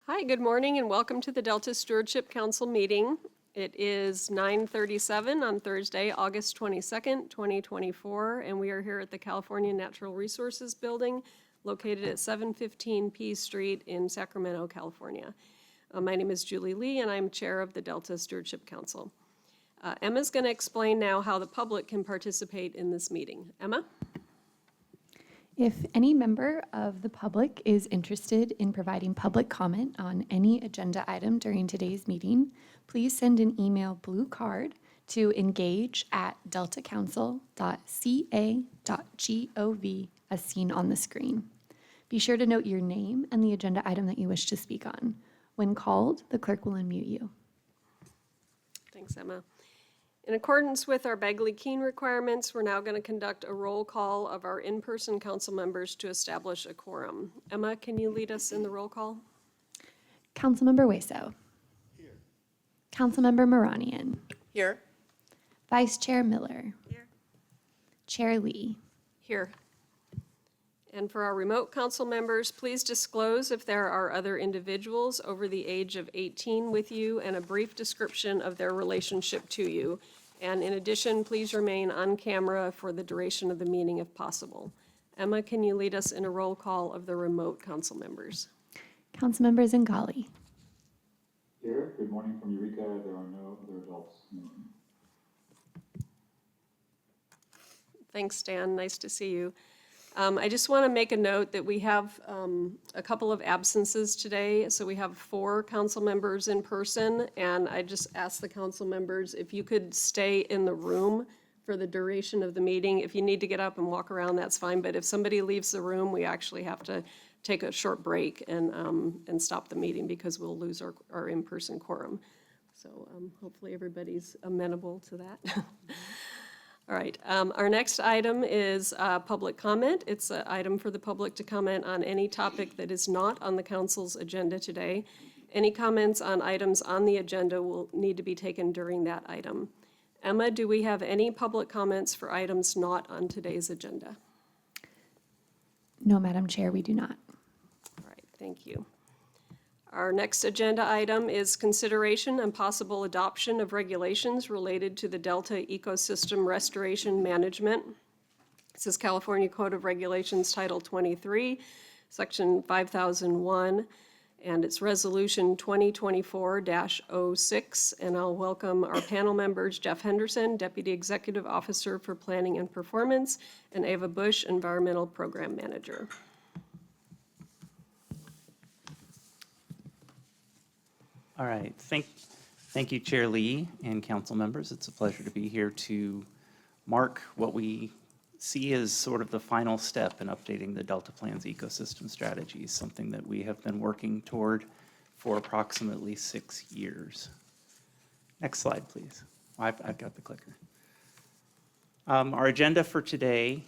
Hi, good morning and welcome to the Delta Stewardship Council meeting. It is 9:37 on Thursday, August 22nd, 2024, and we are here at the California Natural Resources Building located at 715 P Street in Sacramento, California. My name is Julie Lee and I'm chair of the Delta Stewardship Council. Emma's going to explain now how the public can participate in this meeting. Emma? If any member of the public is interested in providing public comment on any agenda item during today's meeting, please send an email blue card to engage@deltacouncil.ca.gov as seen on the screen. Be sure to note your name and the agenda item that you wish to speak on. When called, the clerk will unmute you. Thanks, Emma. In accordance with our Bagley-Keene requirements, we're now going to conduct a roll call of our in-person council members to establish a quorum. Emma, can you lead us in the roll call? Councilmember Hueso. Here. Councilmember Moranian. Here. Vice Chair Miller. Here. Chair Lee. Here. And for our remote council members, please disclose if there are other individuals over the age of 18 with you and a brief description of their relationship to you. And in addition, please remain on camera for the duration of the meeting if possible. Emma, can you lead us in a roll call of the remote council members? Councilmember Zingali. Here. Good morning from Eureka. There are no other adults in the room. Thanks, Dan. Nice to see you. I just want to make a note that we have a couple of absences today. So we have 4 council members in person, and I just ask the council members if you could stay in the room for the duration of the meeting. If you need to get up and walk around, that's fine. But if somebody leaves the room, we actually have to take a short break and stop the meeting because we'll lose our in-person quorum. So hopefully everybody's amenable to that. All right, our next item is public comment. It's an item for the public to comment on any topic that is not on the council's agenda today. Any comments on items on the agenda will need to be taken during that item. Emma, do we have any public comments for items not on today's agenda? No, Madam Chair, we do not. All right, thank you. Our next agenda item is consideration and possible adoption of regulations related to the Delta Ecosystem Restoration Management. This is California Code of Regulations, Title 23, Section 5001, and it's Resolution 2024-06. And I'll welcome our panel members, Jeff Henderson, Deputy Executive Officer for Planning and Performance, and Ava Bush, Environmental Program Manager. All right, thank you, Chair Lee and council members. It's a pleasure to be here to mark what we see as sort of the final step in updating the Delta Plan's ecosystem strategy, something that we have been working toward for approximately 6 years. Next slide, please. I've got the clicker. Our agenda for today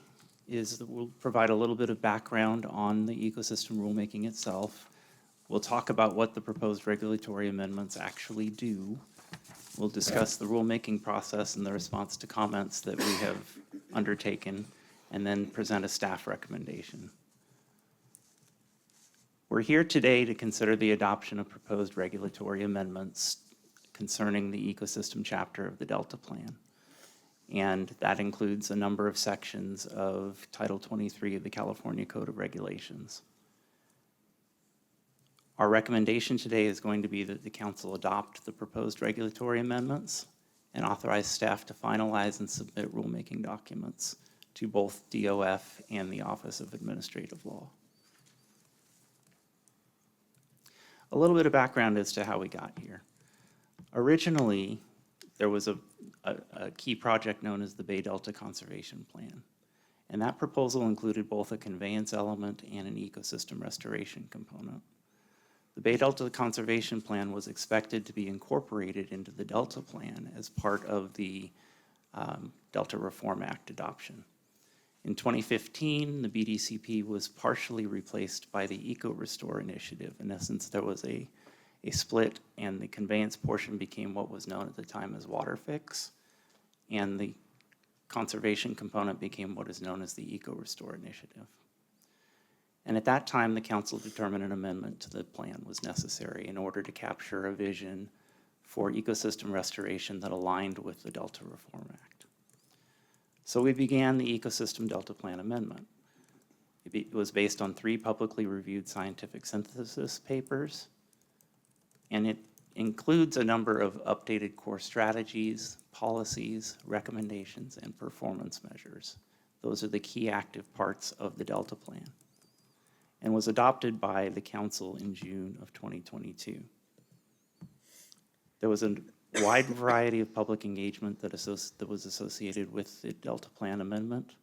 is that we'll provide a little bit of background on the ecosystem rulemaking itself. We'll talk about what the proposed regulatory amendments actually do. We'll discuss the rulemaking process and the response to comments that we have undertaken, and then present a staff recommendation. We're here today to consider the adoption of proposed regulatory amendments concerning the ecosystem chapter of the Delta Plan. And that includes a number of sections of Title 23 of the California Code of Regulations. Our recommendation today is going to be that the council adopt the proposed regulatory amendments and authorize staff to finalize and submit rulemaking documents to both DOF and the Office of Administrative Law. A little bit of background as to how we got here. Originally, there was a key project known as the Bay Delta Conservation Plan, and that proposal included both a conveyance element and an ecosystem restoration component. The Bay Delta Conservation Plan was expected to be incorporated into the Delta Plan as part of the Delta Reform Act adoption. In 2015, the BDCP was partially replaced by the Eco-Restore Initiative. In essence, there was a split, and the conveyance portion became what was known at the time as Water Fix, and the conservation component became what is known as the Eco-Restore Initiative. And at that time, the council determined an amendment to the plan was necessary in order to capture a vision for ecosystem restoration that aligned with the Delta Reform Act. So we began the Ecosystem Delta Plan Amendment. It was based on 3 publicly reviewed scientific synthesis papers, and it includes a number of updated core strategies, policies, recommendations, and performance measures. Those are the key active parts of the Delta Plan, and was adopted by the council in June of 2022. There was a wide variety of public engagement that was associated with the Delta Plan Amendment,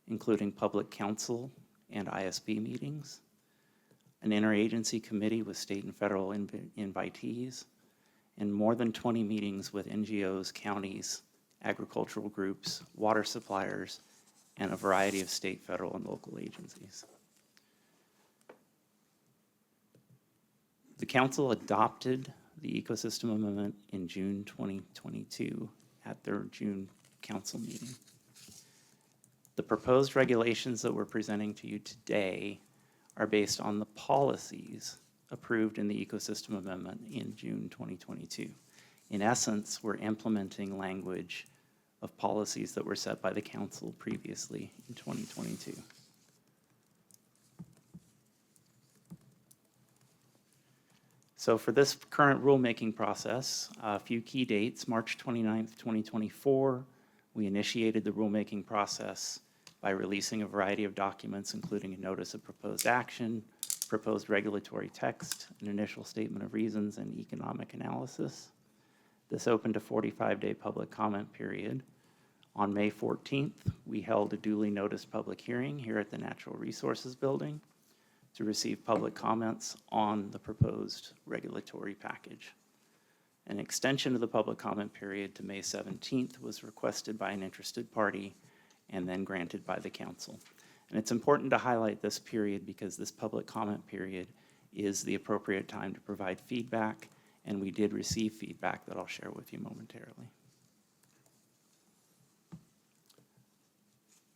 including public council and ISP meetings, an interagency committee with state and federal invitees, and more than 20 meetings with NGOs, counties, agricultural groups, water suppliers, and a variety of state, federal, and local agencies. The council adopted the Ecosystem Amendment in June 2022 at their June council meeting. The proposed regulations that we're presenting to you today are based on the policies approved in the Ecosystem Amendment in June 2022. In essence, we're implementing language of policies that were set by the council previously in 2022. So for this current rulemaking process, a few key dates: March 29th, 2024, we initiated the rulemaking process by releasing a variety of documents, including a notice of proposed action, proposed regulatory text, an initial statement of reasons, and economic analysis. This opened a 45-day public comment period. On May 14th, we held a duly noticed public hearing here at the Natural Resources Building to receive public comments on the proposed regulatory package. An extension of the public comment period to May 17th was requested by an interested party and then granted by the council. And it's important to highlight this period because this public comment period is the appropriate time to provide feedback, and we did receive feedback that I'll share with you momentarily.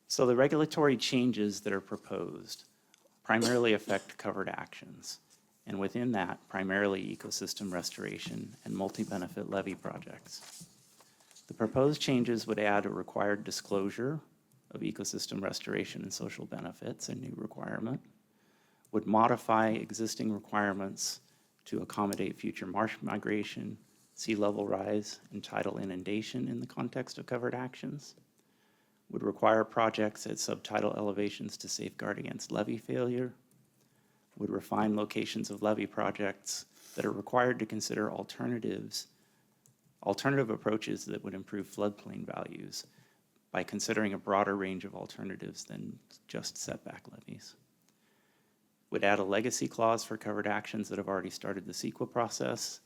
So the regulatory changes that are proposed primarily affect covered actions, and within that, primarily ecosystem restoration and multi-benefit levee projects. The proposed changes would add a required disclosure of ecosystem restoration and social benefits, a new requirement, would modify existing requirements to accommodate future marsh migration, sea level rise, and tidal inundation in the context of covered actions, would require projects at subtidal elevations to safeguard against levee failure, would refine locations of levee projects that are required to consider alternative approaches that would improve floodplain values by considering a broader range of alternatives than just setback levees. Would add a legacy clause for covered actions that have already started the CEQA process,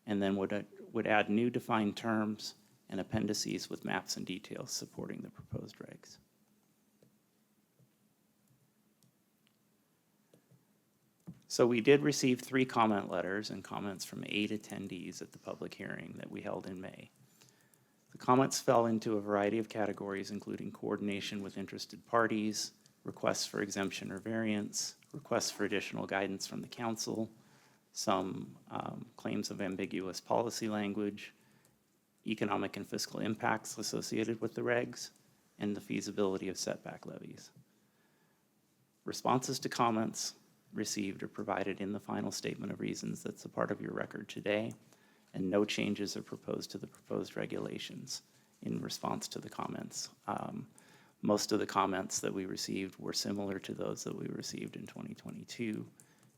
and then would add new defined terms and appendices with maps and details supporting the proposed regs. So we did receive 3 comment letters and comments from 8 attendees at the public hearing that we held in May. The comments fell into a variety of categories, including coordination with interested parties, requests for exemption or variance, requests for additional guidance from the council, some claims of ambiguous policy language, economic and fiscal impacts associated with the regs, and the feasibility of setback levies. Responses to comments received are provided in the final statement of reasons that's a part of your record today, and no changes are proposed to the proposed regulations in response to the comments. Most of the comments that we received were similar to those that we received in 2022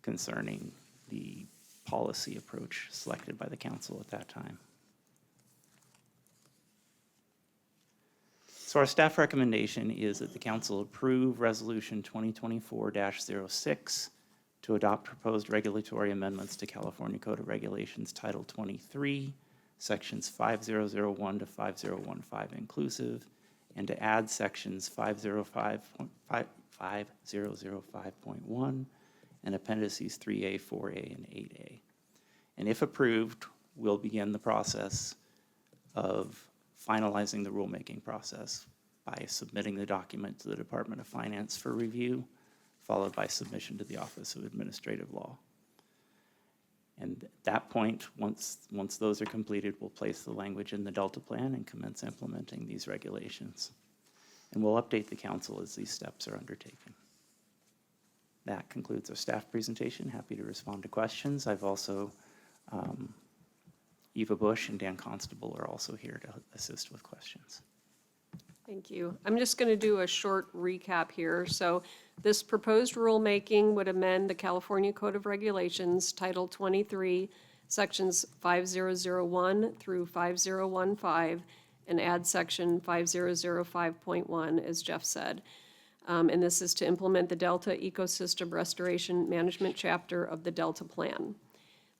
concerning the policy approach selected by the council at that time. So our staff recommendation is that the council approve Resolution 2024-06 to adopt proposed regulatory amendments to California Code of Regulations Title 23, Sections 5001 to 5015 inclusive, and to add Sections 5005.1 and Appendices 3A, 4A, and 8A. And if approved, we'll begin the process of finalizing the rulemaking process by submitting the document to the Department of Finance for review, followed by submission to the Office of Administrative Law. And at that point, once those are completed, we'll place the language in the Delta Plan and commence implementing these regulations. And we'll update the council as these steps are undertaken. That concludes our staff presentation. Happy to respond to questions. I've also, Eva Bush and Dan Constable are also here to assist with questions. Thank you. I'm just going to do a short recap here. So this proposed rulemaking would amend the California Code of Regulations, Title 23, Sections 5001 through 5015, and add Section 5005.1, as Jeff said. And this is to implement the Delta Ecosystem Restoration Management Chapter of the Delta Plan.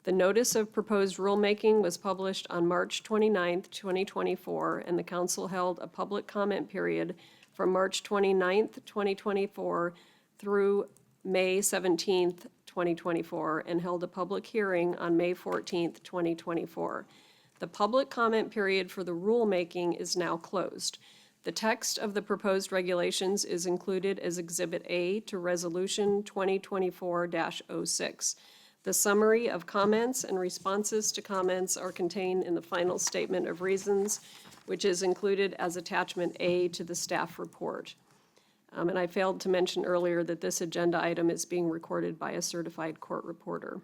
The notice of proposed rulemaking was published on March 29th, 2024, and the council held a public comment period from March 29th, 2024 through May 17th, 2024, and held a public hearing on May 14th, 2024. The public comment period for the rulemaking is now closed. The text of the proposed regulations is included as Exhibit A to Resolution 2024-06. The summary of comments and responses to comments are contained in the final statement of reasons, which is included as Attachment A to the staff report. And I failed to mention earlier that this agenda item is being recorded by a certified court reporter.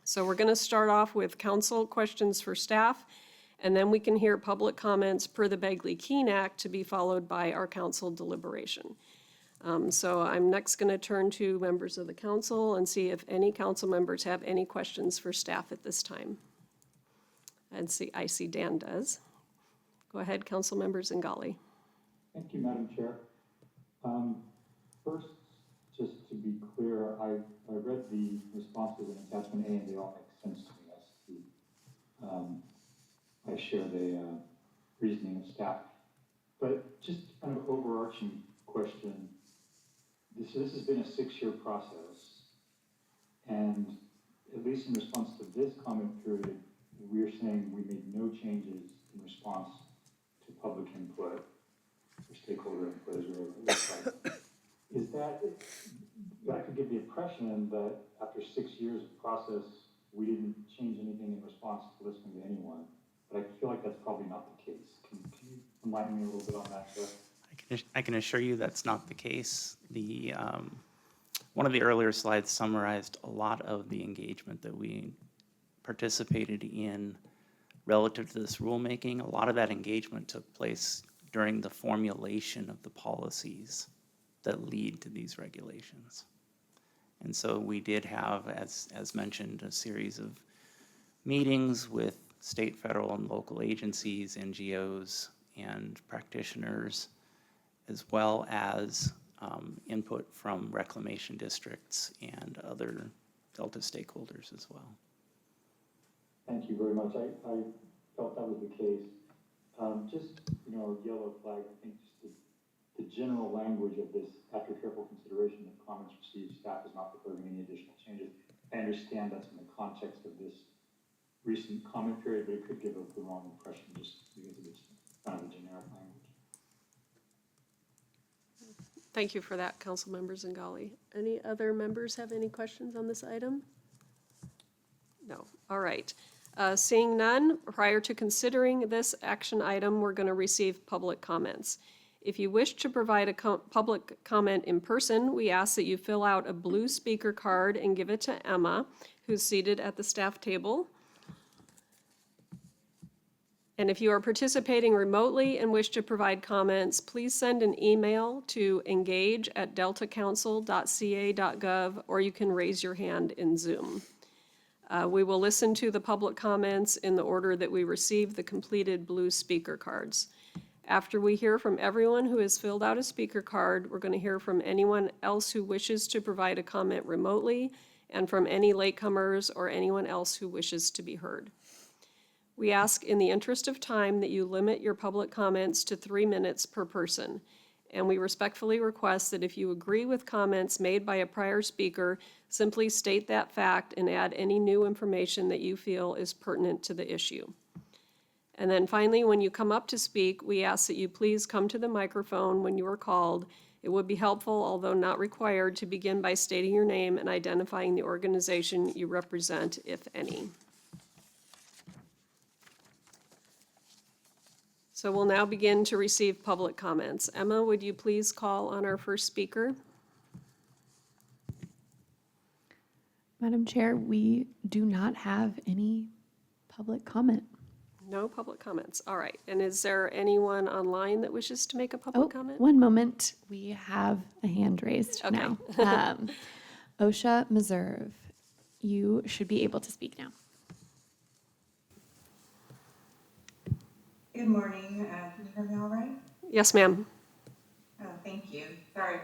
So we're going to start off with council questions for staff, and then we can hear public comments per the Begley-Keene Act to be followed by our council deliberation. So I'm next going to turn to members of the council and see if any council members have any questions for staff at this time. And I see Dan does. Go ahead, council members Ngali. Thank you, Madam Chair. First, just to be clear, I read the responses in attachment A and they all make sense to me. I share the reasoning of staff. But just kind of overarching question, this has been a 6-year process, and at least in response to this comment period, we're saying we made no changes in response to public input, or stakeholder input, as it looks like. Is that could give the impression that after 6 years of process, we didn't change anything in response to listening to anyone, but I feel like that's probably not the case. Can you enlighten me a little bit on that, Jeff? I can assure you that's not the case. One of the earlier slides summarized a lot of the engagement that we participated in relative to this rulemaking. A lot of that engagement took place during the formulation of the policies that lead to these regulations. And so we did have, as mentioned, a series of meetings with state, federal, and local agencies, NGOs, and practitioners, as well as input from reclamation districts and other Delta stakeholders as well. Thank you very much. I felt that was the case. Just, yellow flag, I think just the general language of this, after careful consideration of comments received, staff is not proposing any additional changes. I understand that's in the context of this recent comment period, but it could give the wrong impression just because of its kind of a generic language. Thank you for that, council members Ngali. Any other members have any questions on this item? No. All right. Seeing none, prior to considering this action item, we're going to receive public comments. If you wish to provide a public comment in person, we ask that you fill out a blue speaker card and give it to Emma, who's seated at the staff table. And if you are participating remotely and wish to provide comments, please send an email to engage@deltacouncil.ca.gov, or you can raise your hand in Zoom. We will listen to the public comments in the order that we receive the completed blue speaker cards. After we hear from everyone who has filled out a speaker card, we're going to hear from anyone else who wishes to provide a comment remotely, and from any latecomers or anyone else who wishes to be heard. We ask in the interest of time that you limit your public comments to 3 minutes per person. And we respectfully request that if you agree with comments made by a prior speaker, simply state that fact and add any new information that you feel is pertinent to the issue. And then finally, when you come up to speak, we ask that you please come to the microphone when you are called. It would be helpful, although not required, to begin by stating your name and identifying the organization you represent, if any. So we'll now begin to receive public comments. Emma, would you please call on our first speaker? Madam Chair, we do not have any public comment. No public comments. All right. And is there anyone online that wishes to make a Oh, public comment? one moment. We have a hand raised Okay. now. OSHA Meserve, you should be able to speak now. Good morning. Can you hear me all right? Yes, ma'am. Oh, thank you. Sorry,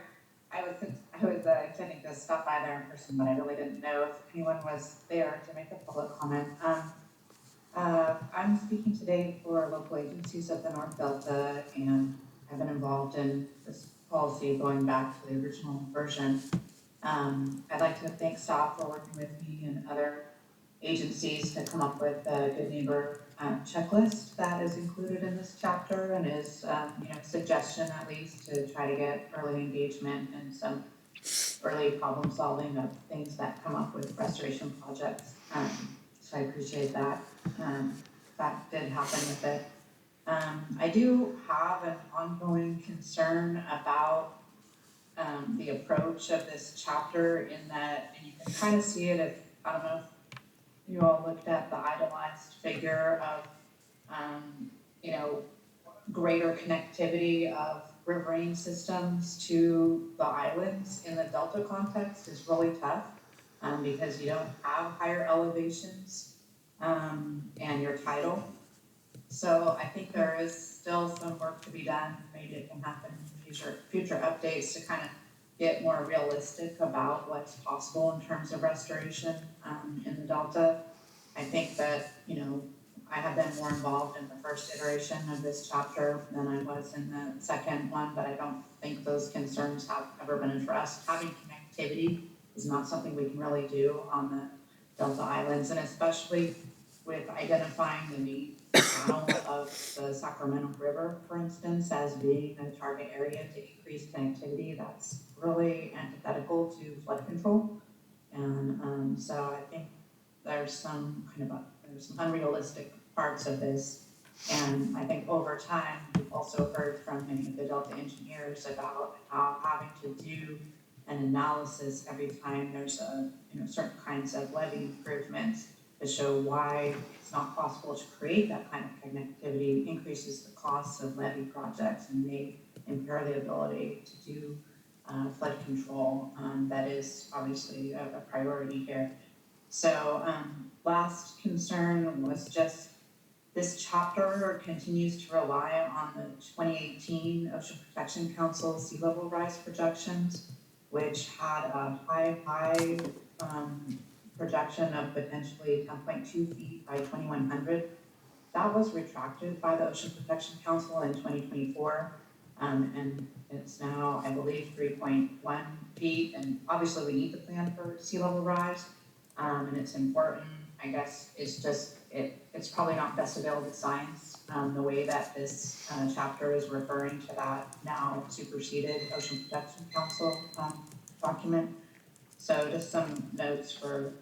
I was intending to stop by there in person, but I really didn't know if anyone was there to make a public comment. I'm speaking today for local agencies of the North Delta, and I've been involved in this policy going back to the original version. I'd like to thank staff for working with me and other agencies to come up with a good neighbor checklist that is included in this chapter, and is suggestion at least to try to get early engagement and some early problem solving of things that come up with restoration projects. So I appreciate that. That did happen with it. I do have an ongoing concern about the approach of this chapter, in that, and you can kind of see it if, I don't know if you all looked at the idolized figure of, greater connectivity of riverine systems to the islands in the Delta context is really tough, because you don't have higher elevations, and your tidal. So I think there is still some work to be done. Maybe it can happen in future updates to kind of get more realistic about what's possible in terms of restoration in the Delta. I think that, I have been more involved in the first iteration of this chapter than I was in the second one, but I don't think those concerns have ever been addressed. Having connectivity is not something we can really do on the Delta Islands, and especially with identifying the main channel of the Sacramento River, for instance, as being a target area to increase connectivity. That's really antithetical to flood control. And so I think there's some unrealistic parts of this. And I think over time, we've also heard from many of the Delta engineers about how having to do an analysis every time there's certain kinds of levee improvements to show why it's not possible to create that kind of connectivity increases the costs of levee projects, and may impair the ability to do flood control. That is obviously a priority here. So last concern was just this chapter continues to rely on the 2018 Ocean Protection Council sea level rise projections, which had a high projection of potentially 10.2 feet by 2100. That was retracted by the Ocean Protection Council in 2024, and it's now, I believe, 3.1 feet. And obviously we need the plan for sea level rise, and it's important. I guess it's just, it's probably not best available science, the way that this chapter is referring to that now superseded Ocean Protection Council document. So just some notes for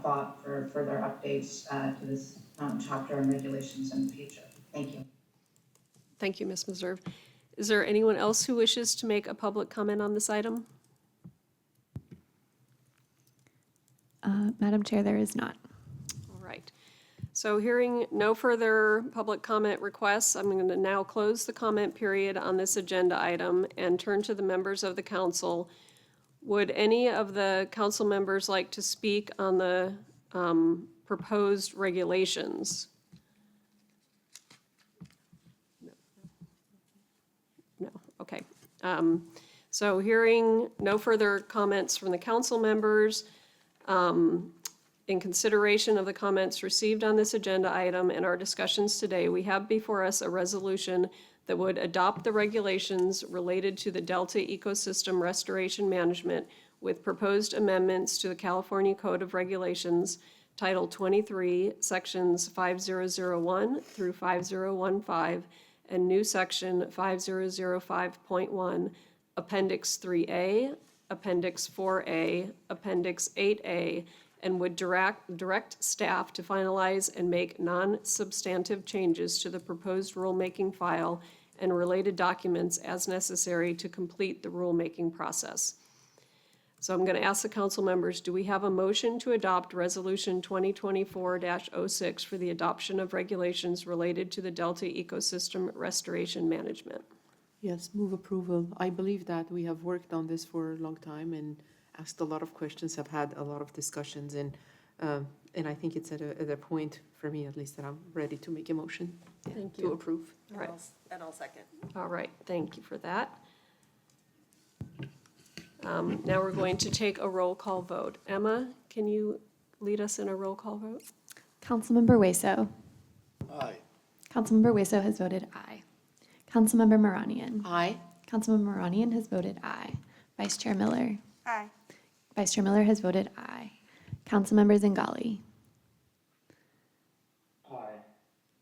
thought for further updates to this chapter and regulations in the future. Thank you. Thank you, Ms. Meserve. Is there anyone else who wishes to make a public comment on this item? Madam Chair, there is not. All right. So hearing no further public comment requests, I'm going to now close the comment period on this agenda item and turn to the members of the council. Would any of the council members like to speak on the proposed regulations? No, okay. So hearing no further comments from the council members, in consideration of the comments received on this agenda item and our discussions today, we have before us a resolution that would adopt the regulations related to the Delta Ecosystem Restoration Management with proposed amendments to the California Code of Regulations, Title 23, Sections 5001 through 5015, and new Section 5005.1 Appendix 3A, Appendix 4A, Appendix 8A, and would direct staff to finalize and make non-substantive changes to the proposed rulemaking file and related documents as necessary to complete the rulemaking process. So I'm going to ask the council members, do we have a motion to adopt Resolution 2024-06 for the adoption of regulations related to the Delta ecosystem restoration management? Yes, move approval. I believe that we have worked on this for a long time and asked a lot of questions, have had a lot of discussions, and I think it's at a point, for me at least, that I'm ready to make a motion Thank to you. approve. All right. And I'll second. All right, thank you for that. Now we're going to take a roll call vote. Emma, can you lead us in a roll call vote? Councilmember Hueso. Aye. Councilmember Hueso has voted aye. Councilmember Maranian. Aye. Councilmember Maranian has voted aye. Vice Chair Miller. Aye. Vice Chair Miller has voted aye. Councilmember Zingali. Aye.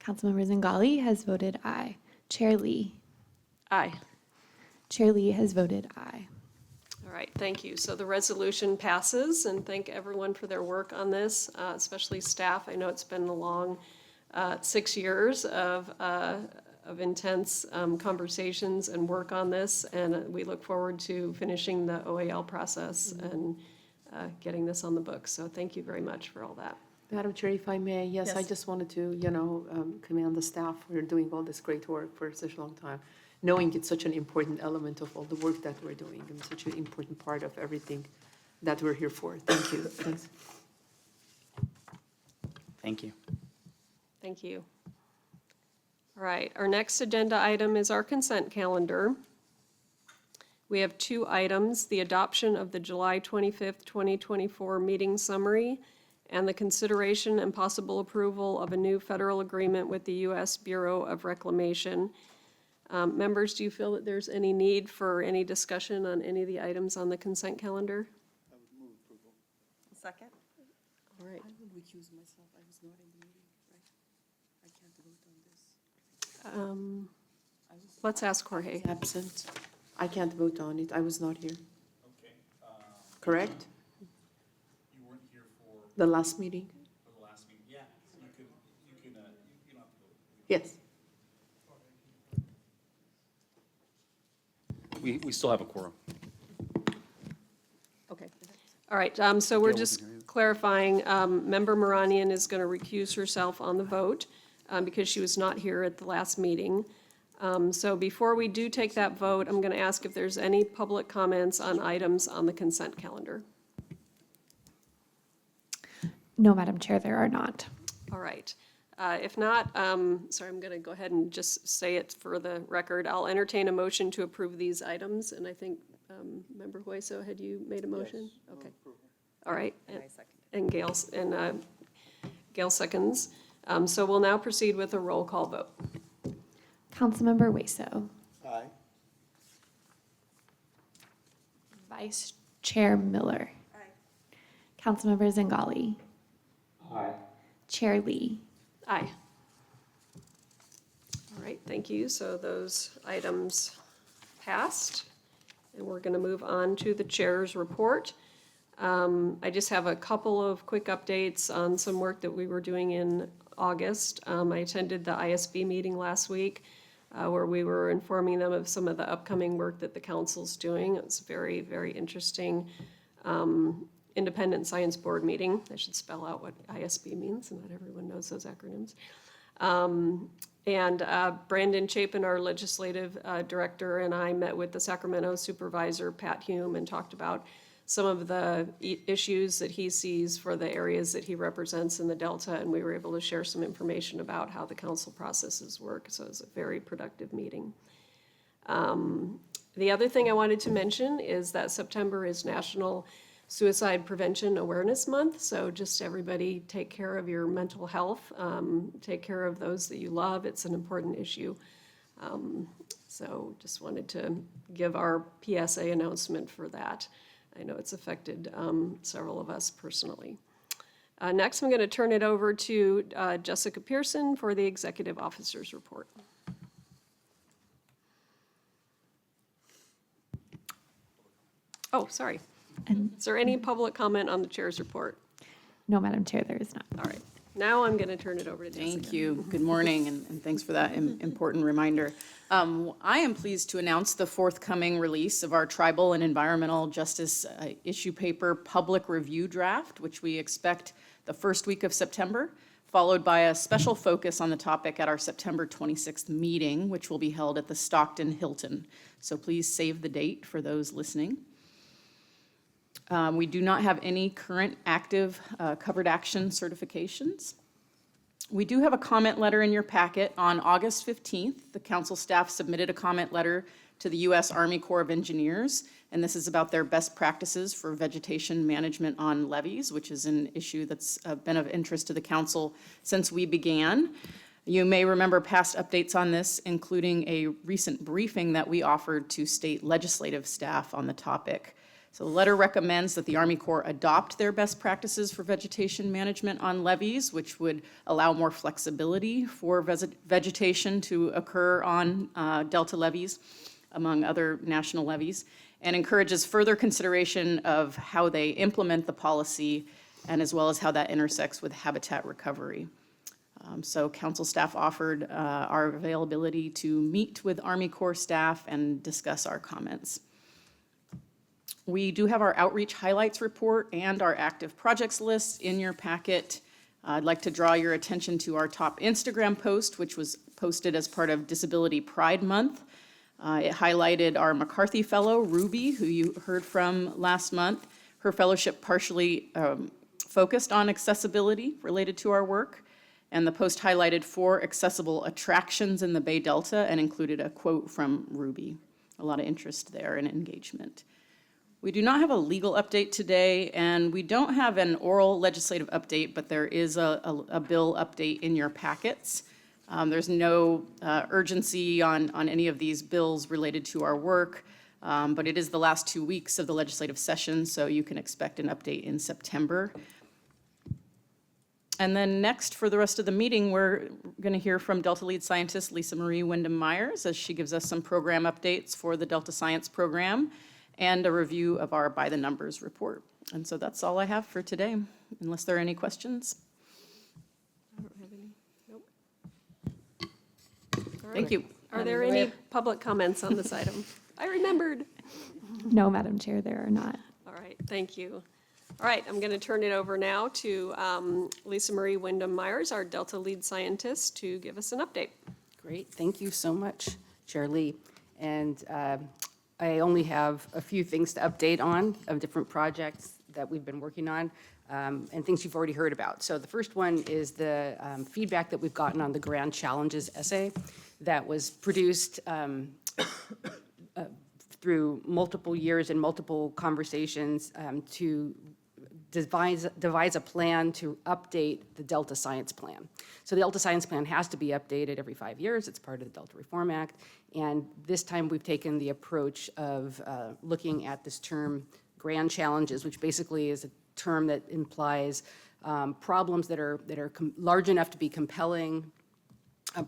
Councilmember Zingali has voted aye. Chair Lee. Aye. Chair Lee has voted aye. All right, thank you. So the resolution passes, and thank everyone for their work on this, especially staff. I know it's been a long 6 years of intense conversations and work on this, and we look forward to finishing the OAL process and getting this on the books. So thank you very much for all that. Madam Chair, if I may, yes, I Yes. just wanted to, commend the staff for doing all this great work for such a long time, knowing it's such an important element of all the work that we're doing and such an important part of everything that we're here for. Thank you. Thanks. Thank you. Thank you. All right, our next agenda item is our consent calendar. We have 2 items, the adoption of the July 25th, 2024 meeting summary and the consideration and possible approval of a new federal agreement with the U.S. Bureau of Reclamation. Members, do you feel that there's any need for any discussion on any of the items on the consent calendar? I would move approval. Second? All right. I would recuse myself. I was not in the meeting, right? I can't vote on this. Let's ask Jorge. Absent. I can't vote on it. I was not here. Okay, Correct? you weren't here for The last meeting? the last meeting, yeah, you don't have to vote. Yes. We still have a quorum. Okay. All right, so we're just clarifying, Member Maranian is going to recuse herself on the vote because she was not here at the last meeting. So before we do take that vote, I'm going to ask if there's any public comments on items on the consent calendar. No, Madam Chair, there are not. All right. If not, sorry, I'm going to go ahead and just say it for the record. I'll entertain a motion to approve these items, and I think, Member Hueso, had you made a motion? Okay. All right. And I second. And Gail seconds. So we'll now proceed with a roll call vote. Councilmember Hueso. Aye. Vice Chair Miller. Aye. Councilmember Zingali. Aye. Chair Lee. Aye. All right, thank you. So those items passed. And we're going to move on to the chair's report. I just have a couple of quick updates on some work that we were doing in August. I attended the ISB meeting last week where we were informing them of some of the upcoming work that the council's doing. It was a very, very interesting Independent Science Board meeting. I should spell out what ISB means, and not everyone knows those acronyms. And Brandon Chapin, our legislative director, and I met with the Sacramento supervisor, Pat Hume, and talked about some of the issues that he sees for the areas that he represents in the Delta, and we were able to share some information about how the council processes work, so it was a very productive meeting. The other thing I wanted to mention is that September is National Suicide Prevention Awareness Month, so just everybody take care of your mental health, take care of those that you love. It's an important issue. So just wanted to give our PSA announcement for that. I know it's affected several of us personally. Next, I'm going to turn it over to Jessica Pearson for the Executive Officer's Report. Oh, sorry. And Is there any public comment on the chair's report? no, Madam Chair, there is not. All right. Now I'm going to turn it over to Jessica. Thank you. Good morning, and thanks for that important reminder. I am pleased to announce the forthcoming release of our Tribal and Environmental Justice Issue Paper Public Review Draft, which we expect the first week of September, followed by a special focus on the topic at our September 26th meeting, which will be held at the Stockton Hilton. So please save the date for those listening. We do not have any current active covered action certifications. We do have a comment letter in your packet. On August 15th, the council staff submitted a comment letter to the U.S. Army Corps of Engineers, and this is about their best practices for vegetation management on levees, which is an issue that's been of interest to the council since we began. You may remember past updates on this, including a recent briefing that we offered to state legislative staff on the topic. So the letter recommends that the Army Corps adopt their best practices for vegetation management on levees, which would allow more flexibility for vegetation to occur on delta levees, among other national levees, and encourages further consideration of how they implement the policy, and as well as how that intersects with habitat recovery. So council staff offered our availability to meet with Army Corps staff and discuss our comments. We do have our outreach highlights report and our active projects list in your packet. I'd like to draw your attention to our top Instagram post, which was posted as part of Disability Pride Month. It highlighted our McCarthy Fellow, Ruby, who you heard from last month. Her fellowship partially focused on accessibility related to our work, and the post highlighted 4 accessible attractions in the Bay Delta and included a quote from Ruby. A lot of interest there and engagement. We do not have a legal update today, and we don't have an oral legislative update, but there is a bill update in your packets. There's no urgency on any of these bills related to our work, but it is the last 2 weeks of the legislative session, so you can expect an update in September. And then next, for the rest of the meeting, we're going to hear from Delta lead scientist Lisa Marie Wyndham-Myers as she gives us some program updates for the Delta Science program, and a review of our By the Numbers report. And so that's all I have for today, unless there are any questions. I don't have any. Nope. All right. Thank you. Are there any public comments on this item? I remembered. No, Madam Chair, there are not. All right, thank you. All right, I'm going to turn it over now to Lisa Marie Wyndham-Myers, our Delta lead scientist, to give us an update. Great, thank you so much, Chair Lee. And I only have a few things to update on of different projects that we've been working on and things you've already heard about. So the first one is the feedback that we've gotten on the Grand Challenges essay that was produced through multiple years and multiple conversations to devise a plan to update the Delta Science Plan. So the Delta Science Plan has to be updated every 5 years. It's part of the Delta Reform Act. And this time we've taken the approach of looking at this term grand challenges, which basically is a term that implies problems that are large enough to be compelling,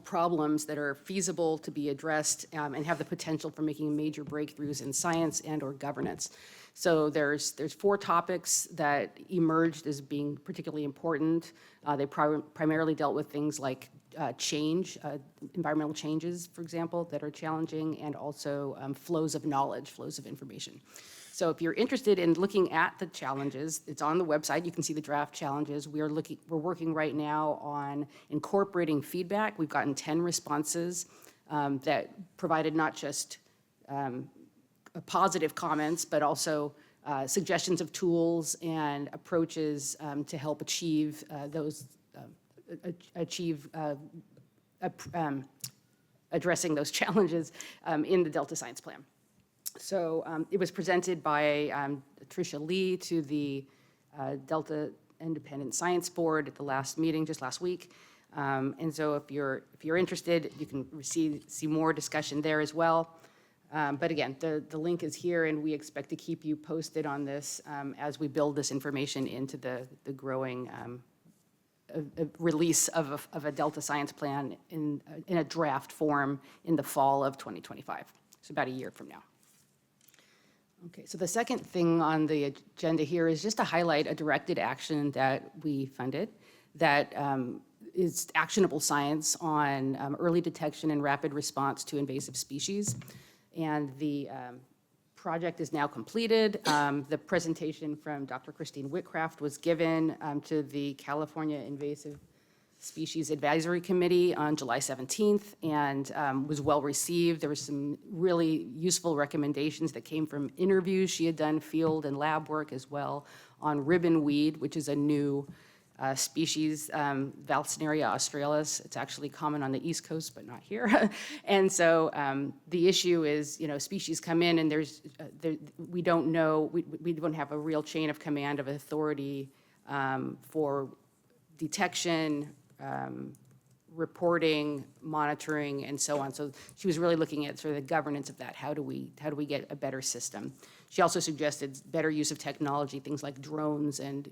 problems that are feasible to be addressed and have the potential for making major breakthroughs in science and or governance. So there's 4 topics that emerged as being particularly important. They primarily dealt with things like change, environmental changes, for example, that are challenging, and also flows of knowledge, flows of information. So if you're interested in looking at the challenges, it's on the website. You can see the draft challenges. We're working right now on incorporating feedback. We've gotten 10 responses that provided not just positive comments, but also suggestions of tools and approaches to help achieve addressing those challenges in the Delta Science Plan. So it was presented by Tricia Lee to the Delta Independent Science Board at the last meeting, just last week. And so if you're interested, you can see more discussion there as well. But again, the link is here, and we expect to keep you posted on this as we build this information into the growing release of a Delta Science Plan in a draft form in the fall of 2025, so about a year from now. Okay, so the second thing on the agenda here is just to highlight a directed action that we funded that is actionable science on early detection and rapid response to invasive species. And the project is now completed. The presentation from Dr. Christine Whitcraft was given to the California Invasive Species Advisory Committee on July 17th and was well received. There were some really useful recommendations that came from interviews she had done, field and lab work as well, on ribbon weed, which is a new species, Valsneria australis. It's actually common on the East Coast, but not here. And so the issue is, species come in and we don't know, we don't have a real chain of command of authority for detection, reporting, monitoring, and so on. So she was really looking at sort of the governance of that. How do we get a better system? She also suggested better use of technology, things like drones and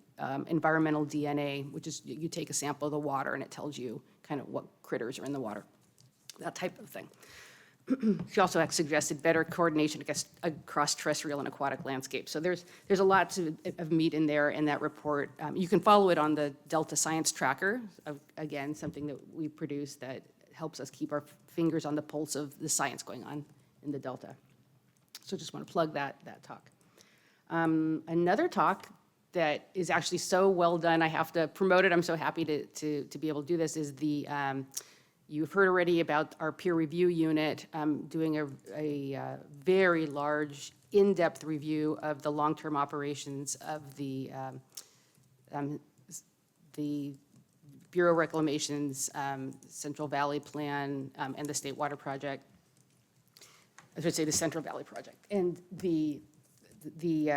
environmental DNA, which is you take a sample of the water and it tells you kind of what critters are in the water, that type of thing. She also had suggested better coordination across terrestrial and aquatic landscapes. So there's a lot of meat in there in that report. You can follow it on the Delta Science Tracker, again, something that we produce that helps us keep our fingers on the pulse of the science going on in the Delta. So just want to plug that talk. Another talk that is actually so well done, I have to promote it. I'm so happy to be able to do this, is the you've heard already about our peer review unit doing a very large, in-depth review of the long-term operations of the Bureau of Reclamation's Central Valley Plan and the State Water Project. I should say the Central Valley Project. And the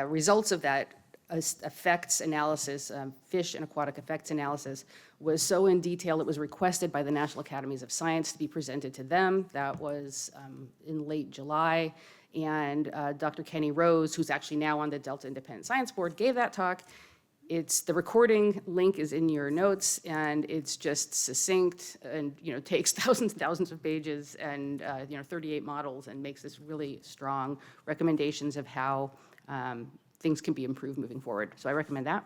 results of that effects analysis, fish and aquatic effects analysis, was so in detail it was requested by the National Academies of Science to be presented to them. That was in late July. And Dr. Kenny Rose, who's actually now on the Delta Independent Science Board, gave that talk. The recording link is in your notes, and it's just succinct and takes thousands and thousands of pages and 38 models and makes this really strong recommendations of how things can be improved moving forward. So I recommend that.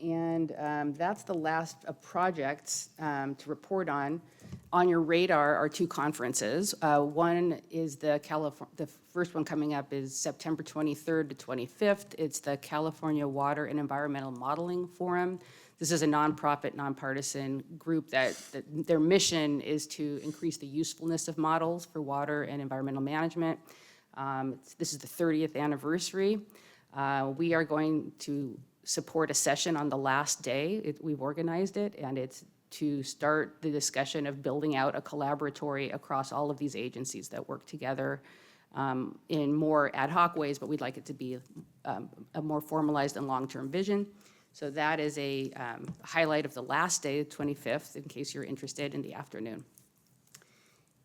And that's the last projects to report on. On your radar are two conferences. One is the first one coming up is September 23rd to 25th. It's the California Water and Environmental Modeling Forum. This is a nonprofit, nonpartisan group that their mission is to increase the usefulness of models for water and environmental management. This is the 30th anniversary. We are going to support a session on the last day. We've organized it, and it's to start the discussion of building out a collaboratory across all of these agencies that work together in more ad hoc ways, but we'd like it to be a more formalized and long-term vision. So that is a highlight of the last day, the 25th, in case you're interested, in the afternoon.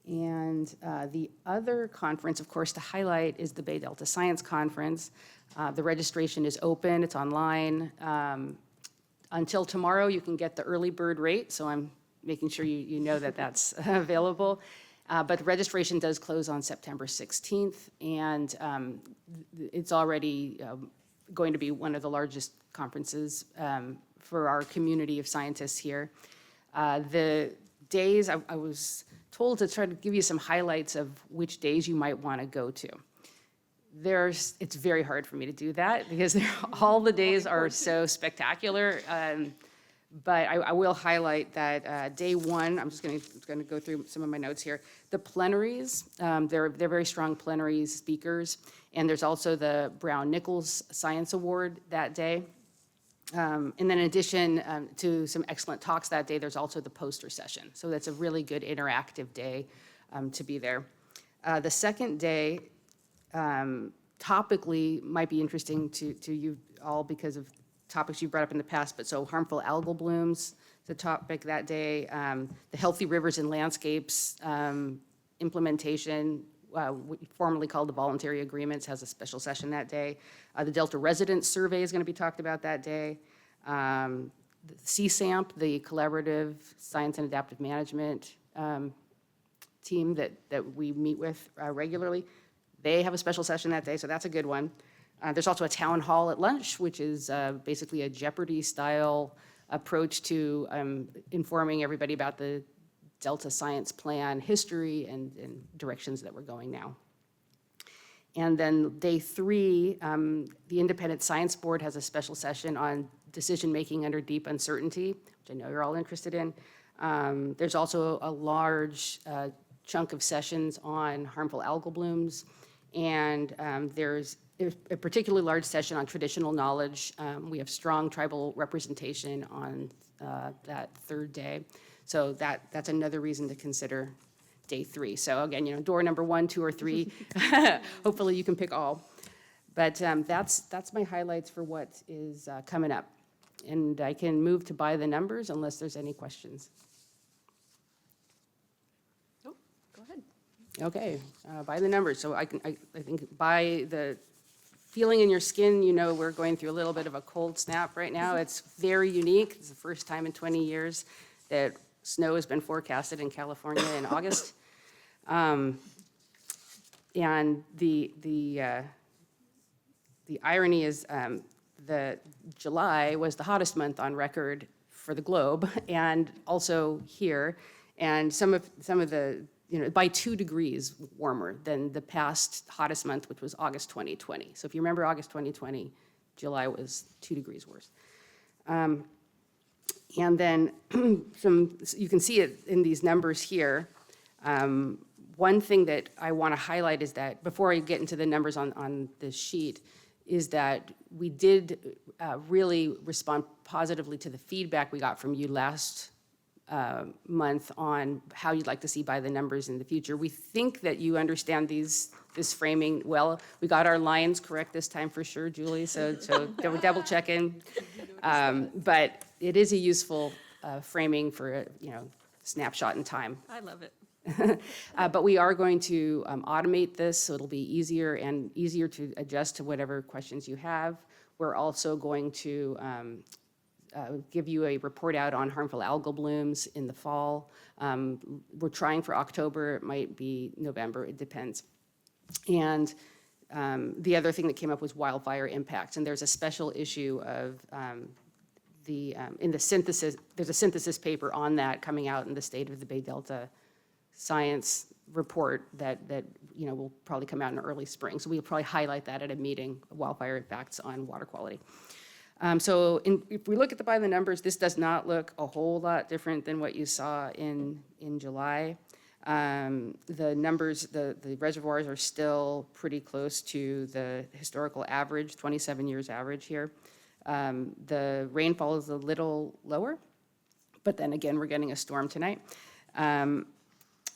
And the other conference, of course, to highlight is the Bay Delta Science Conference. The registration is open, it's online. Until tomorrow, you can get the early bird rate, so I'm making sure you know that that's available. But the registration does close on September 16th, and it's already going to be one of the largest conferences for our community of scientists here. The days, I was told to try to give you some highlights of which days you might want to go to. It's very hard for me to do that because all the days are so spectacular. But I will highlight that day one, I'm just going to go through some of my notes here. The plenaries, they're very strong plenary speakers, and there's also the Brown-Nichols Science Award that day. And then in addition to some excellent talks that day, there's also the poster session. So that's a really good interactive day to be there. The second day, topically might be interesting to you all because of topics you brought up in the past, but so harmful algal blooms, the topic that day, the healthy rivers and landscapes implementation, formerly called the voluntary agreements, has a special session that day. The Delta Residents Survey is going to be talked about that day. The CSAMP, the Collaborative Science and Adaptive Management team that we meet with regularly, They have a special session that day, so that's a good one. There's also a town hall at lunch, which is basically a Jeopardy-style approach to informing everybody about the Delta Science Plan history and directions that we're going now. And then day 3, the Independent Science Board has a special session on decision-making under deep uncertainty, which I know you're all interested in. There's also a large chunk of sessions on harmful algal blooms, and there's a particularly large session on traditional knowledge. We have strong tribal representation on that 3rd day. So that's another reason to consider day 3. So again, door number 1, 2, or 3. Hopefully you can pick all. But that's my highlights for what is coming up. And I can move to by the numbers unless there's any questions. Oh, go ahead. Okay, by the numbers. So I think by the feeling in your skin, we're going through a little bit of a cold snap right now. It's very unique. It's the first time in 20 years that snow has been forecasted in California in August. And the irony is that July was the hottest month on record for the globe and also here. And some of the, by 2 degrees warmer than the past hottest month, which was August 2020. So if you remember August 2020, July was 2 degrees worse. And then you can see it in these numbers here. One thing that I want to highlight is that, before I get into the numbers on this sheet, is that we did really respond positively to the feedback we got from you last month on how you'd like to see by the numbers in the future. We think that you understand this framing well. We got our lines correct this time for sure, Julie, so we're double checking. But it is a useful framing for a snapshot in time. I love it. But we are going to automate this, so it'll be easier to adjust to whatever questions you have. We're also going to give you a report out on harmful algal blooms in the fall. We're trying for October, it might be November, it depends. And the other thing that came up was wildfire impacts, and there's a special issue of in the synthesis, there's a synthesis paper on that coming out in the State of the Bay Delta Science report that will probably come out in early spring. So we'll probably highlight that at a meeting, wildfire impacts on water quality. If we look at by the numbers, this does not look a whole lot different than what you saw in July. The numbers, the reservoirs are still pretty close to the historical average, 27 years average here. The rainfall is a little lower, but then again, we're getting a storm tonight.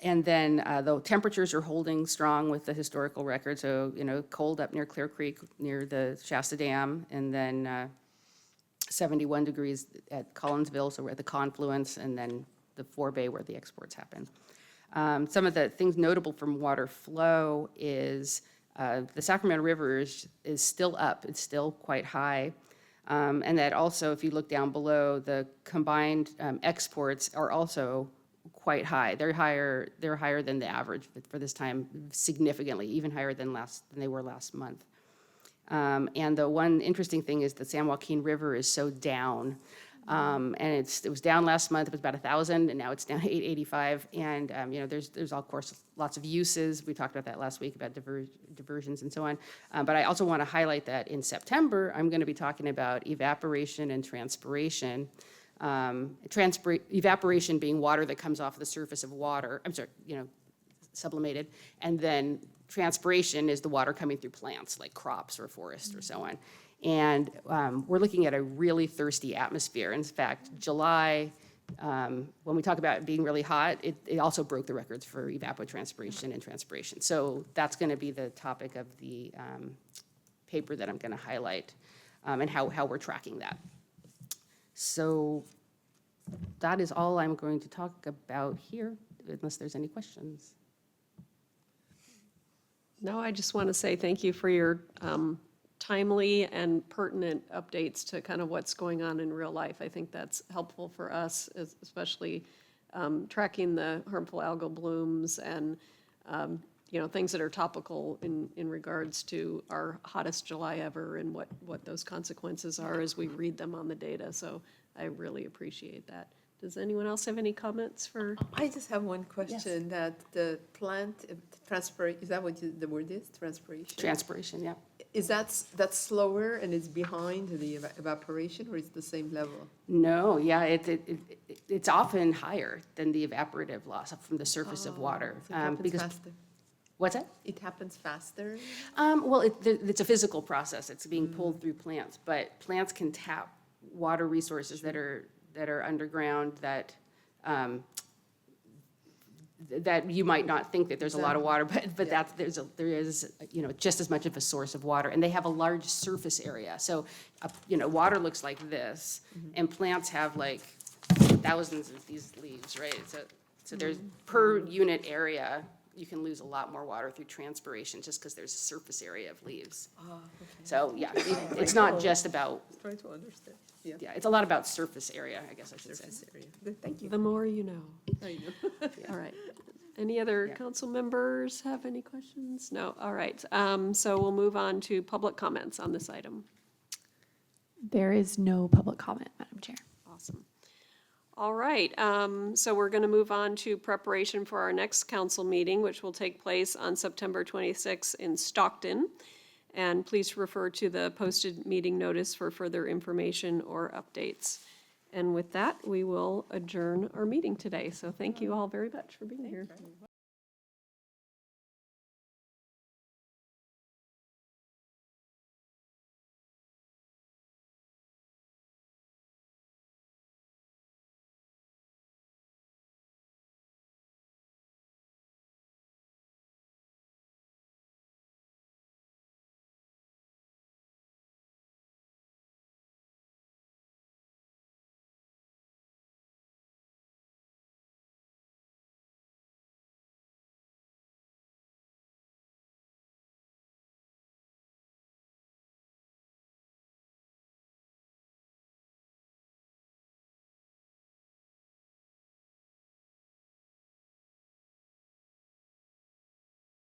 And then the temperatures are holding strong with the historical record. So, cold up near Clear Creek, near the Shasta Dam, and then 71 degrees at Collinsville, so we're at the confluence, and then the forebay where the exports happen. Some of the things notable from water flow is the Sacramento River is still up. It's still quite high. And that also, if you look down below, the combined exports are also quite high. They're higher than the average for this time, significantly, even higher than they were last month. And the one interesting thing is the San Joaquin River is so down. And it was down last month, it was about 1,000, and now it's down 885. And there's of course lots of uses. We talked about that last week about diversions and so on. But I also want to highlight that in September, I'm going to be talking about evaporation and transpiration. Evaporation being water that comes off the surface of water, sublimated, and then transpiration is the water coming through plants like crops or forests or so on. And we're looking at a really thirsty atmosphere. In fact, July, when we talk about it being really hot, it also broke the records for evapotranspiration and transpiration. So that's going to be the topic of the paper that I'm going to highlight, and how we're tracking that. So that is all I'm going to talk about here, unless there's any questions. No, I just want to say thank you for your timely and pertinent updates to kind of what's going on in real life. I think that's helpful for us, especially tracking the harmful algal blooms and things that are topical in regards to our hottest July ever and what those consequences are as we read them on the data. So I really appreciate that. Does anyone else have any comments for? I just have one question, that the plant, transpire, is that what the word is, transpiration? Transpiration, yeah. Is that's slower and it's behind the evaporation, or is it the same level? No, yeah, it's often higher than the evaporative loss from the surface of water. So it happens Because faster. what's that? It happens faster? Well, it's a physical process. It's being pulled through plants, but plants can tap water resources that are underground that that you might not think that there's a lot of water, but Yeah. there is just as much of a source of water, and they have a large surface area. So water looks like this, and plants have like thousands of these leaves, right? So there's per unit area, you can lose a lot more water through transpiration just because there's a surface area of leaves. So yeah, it's not just about, Trying to understand. Yeah. yeah, it's a lot about surface area, I guess I should say. Surface area. Good, thank you. The more you know. I know. All right. Any other Yeah. council members have any questions? No, all right. So we'll move on to public comments on this item. There is no public comment, Madam Chair. Awesome. All right, so we're going to move on to preparation for our next council meeting, which will take place on September 26th in Stockton. And please refer to the posted meeting notice for further information or updates. And with that, we will adjourn our meeting today. So thank you all very much for being here.